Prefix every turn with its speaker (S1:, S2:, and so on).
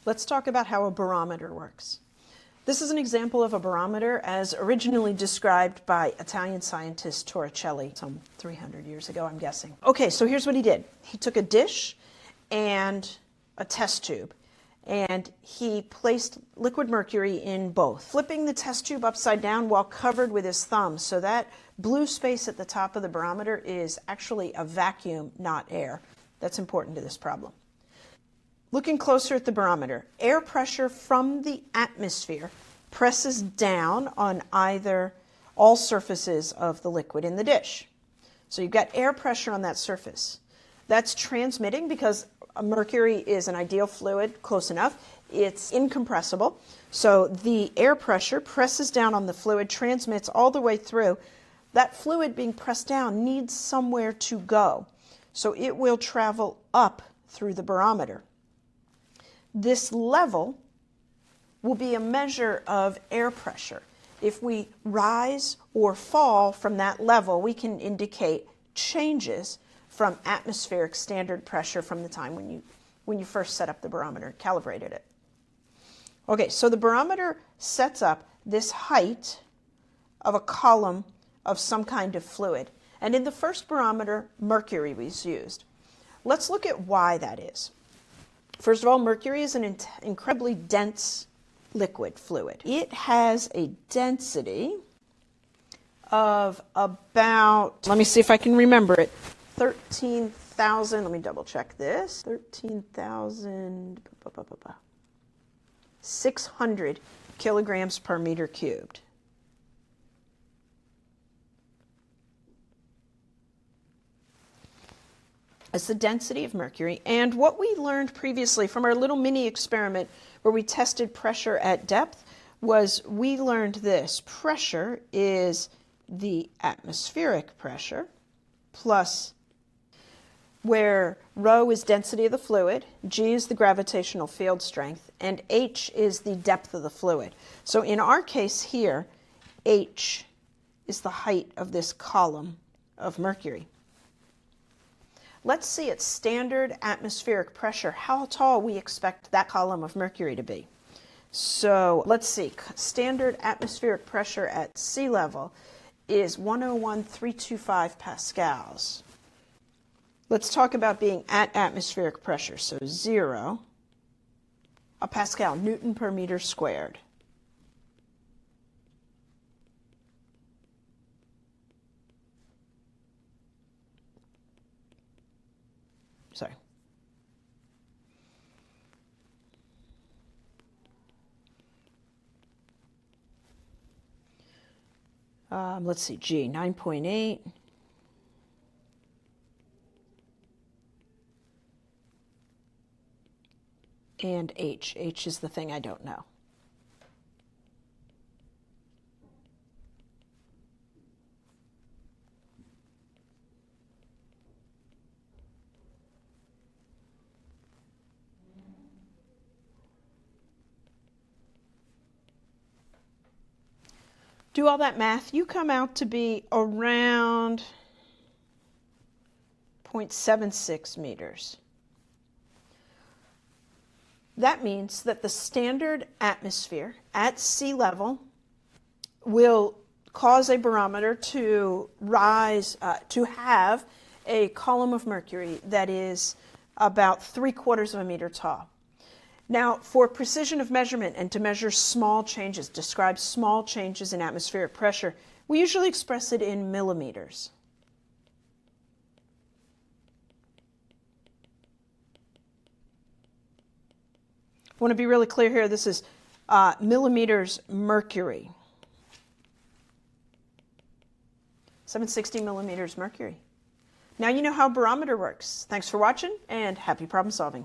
S1: Let's talk about how a barometer works. This is an example of a barometer as originally described by Italian scientist Torricelli some 300 years ago, I'm guessing. Okay, so here's what he did. He took a dish and a test tube, and he placed liquid mercury in both, flipping the test tube upside down while covered with his thumb. So that blue space at the top of the barometer is actually a vacuum, not air. That's important to this problem. Looking closer at the barometer, air pressure from the atmosphere presses down on all surfaces of the liquid in the dish. So you've got air pressure on that surface. That's transmitting because mercury is an ideal fluid, close enough. It's incompressible. So the air pressure presses down on the fluid, transmits all the way through. That fluid being pressed down needs somewhere to go. So it will travel up through the barometer. This level will be a measure of air pressure. If we rise or fall from that level, we can indicate changes from atmospheric standard pressure from the time when you first set up the barometer, calibrated it. Okay, so the barometer sets up this height of a column of some kind of fluid. And in the first barometer, mercury was used. Let's look at why that is. First of all, mercury is an incredibly dense liquid fluid. It has a density of about, let me see if I can remember it, 13,000, let me double check this, 13,600 kilograms per meter cubed. It's the density of mercury. And what we learned previously from our little mini experiment where we tested pressure at depth was we learned this. Pressure is the atmospheric pressure plus where rho is density of the fluid, g is the gravitational field strength, and h is the depth of the fluid. So in our case here, h is the height of this column of mercury. Let's see at standard atmospheric pressure how tall we expect that column of mercury to be. So let's see, standard atmospheric pressure at sea level is 101,325 pascals. Let's talk about being at atmospheric pressure. So 0, a pascal, Newton per meter squared. Sorry. Let's see, G, 9.8. And H. H is the thing I don't know. Do all that math, you come out to be around 0.76 meters. That means that the standard atmosphere at sea level will cause a barometer to rise, to have a column of mercury that is about 3/4 of a meter tall. Now, for precision of measurement and to measure small changes, describe small changes in atmospheric pressure, we usually express it in millimeters. I want to be really clear here, this is millimeters mercury. 760 millimeters mercury. Now you know how a barometer works. Thanks for watching and happy problem solving.